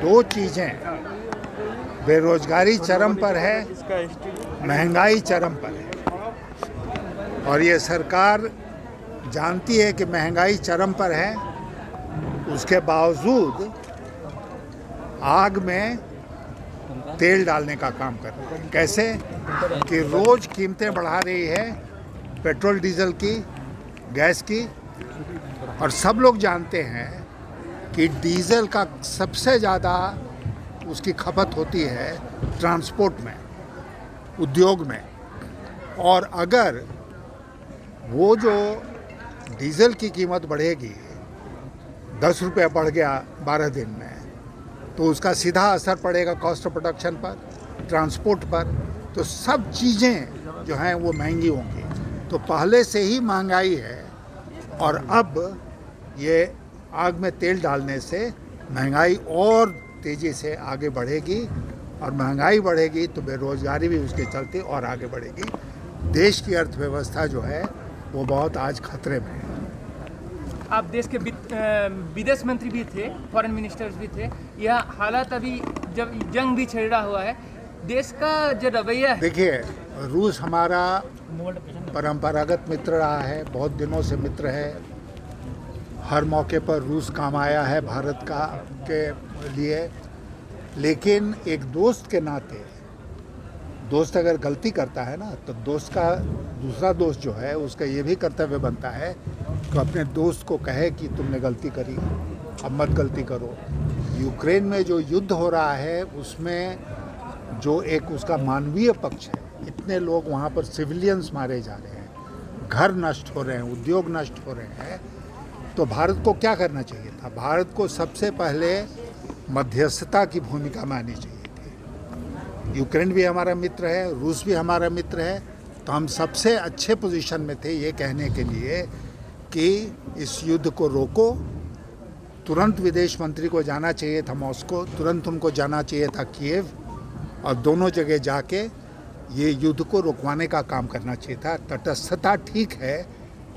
दो चीज़ें, बेरोजगारी चरम पर है, महंगाई चरम पर है। और ये सरकार जानती है कि महंगाई चरम पर है, उसके बावजूद आग में तेल डालने का काम कर रही है। कैसे कि रोज़ कीमतें बढ़ा रही है पेट्रोल डीजल की, गैस की। और सब लोग जानते हैं कि डीजल का सबसे ज़्यादा उसकी खपत होती है ट्रांसपोर्ट में, उद्योग में। और अगर वो जो डीजल की कीमत बढ़ेगी, 10 रुपये बढ़ गया 12 दिन में, तो उसका सीधा असर पड़ेगा कॉस्ट ऑफ प्रोडक्शन पर, ट्रांसपोर्ट पर। तो सब चीज़ें जो हैं वो महंगी होंगी। तो पहले से ही महंगाई है और अब ये आग में तेल डालने से महंगाई और तेज़ी से आगे बढ़ेगी। और महंगाई बढ़ेगी तो बेरोजगारी भी उसके चलते और आगे बढ़ेगी। देश की अर्थव्यवस्था जो है वो बहुत आज खतरे में है। आप देश के विदेश मंत्री भी थे, फॉरेन मिनिस्टर्स भी थे। यह हालात अभी जब जंग भी छिड़ रहा हुआ है, देश का जो रवैया है। देखिए, रूस हमारा परंपरागत मित्र रहा है, बहुत दिनों से मित्र है। हर मौके पर रूस काम आया है भारत के लिए। लेकिन एक दोस्त के नाते, दोस्त अगर गलती करता है ना, तो दोस्त का दूसरा दोस्त जो है उसका ये भी कर्तव्य बनता है कि अपने दोस्त को कहे कि तुमने गलती करी, अब मत गलती करो। यूक्रेन में जो युद्ध हो रहा है उसमें जो एक उसका मानवीय पक्ष है, इतने लोग वहाँ पर सिविलियंस मारे जा रहे हैं, घर नष्ट हो रहे हैं, उद्योग नष्ट हो रहे हैं। तो भारत को क्या करना चाहिए था? भारत को सबसे पहले मध्यस्थता की भूमिका में आनी चाहिए थी। यूक्रेन भी हमारा मित्र है, रूस भी हमारा मित्र है। तो हम सबसे अच्छे पोजीशन में थे ये कहने के लिए कि इस युद्ध को रोको। तुरंत विदेश मंत्री को जाना चाहिए था मॉस्को, तुरंत उनको जाना चाहिए था कीव, और दोनों जगह जाके ये युद्ध को रुकवाने का काम करना चाहिए था। तटस्थता ठीक है,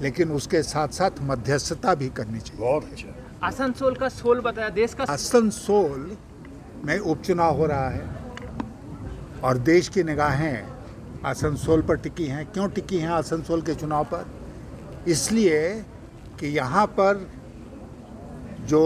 लेकिन उसके साथ साथ मध्यस्थता भी करनी चाहिए। बहुत अच्छा। आसनसोल का सोल बताया देश का। आसनसोल में उपचुनाव हो रहा है और देश की निगाहें आसनसोल पर टिकी हैं। क्यों टिकी हैं आसनसोल के चुनाव पर? इसलिए कि यहाँ पर जो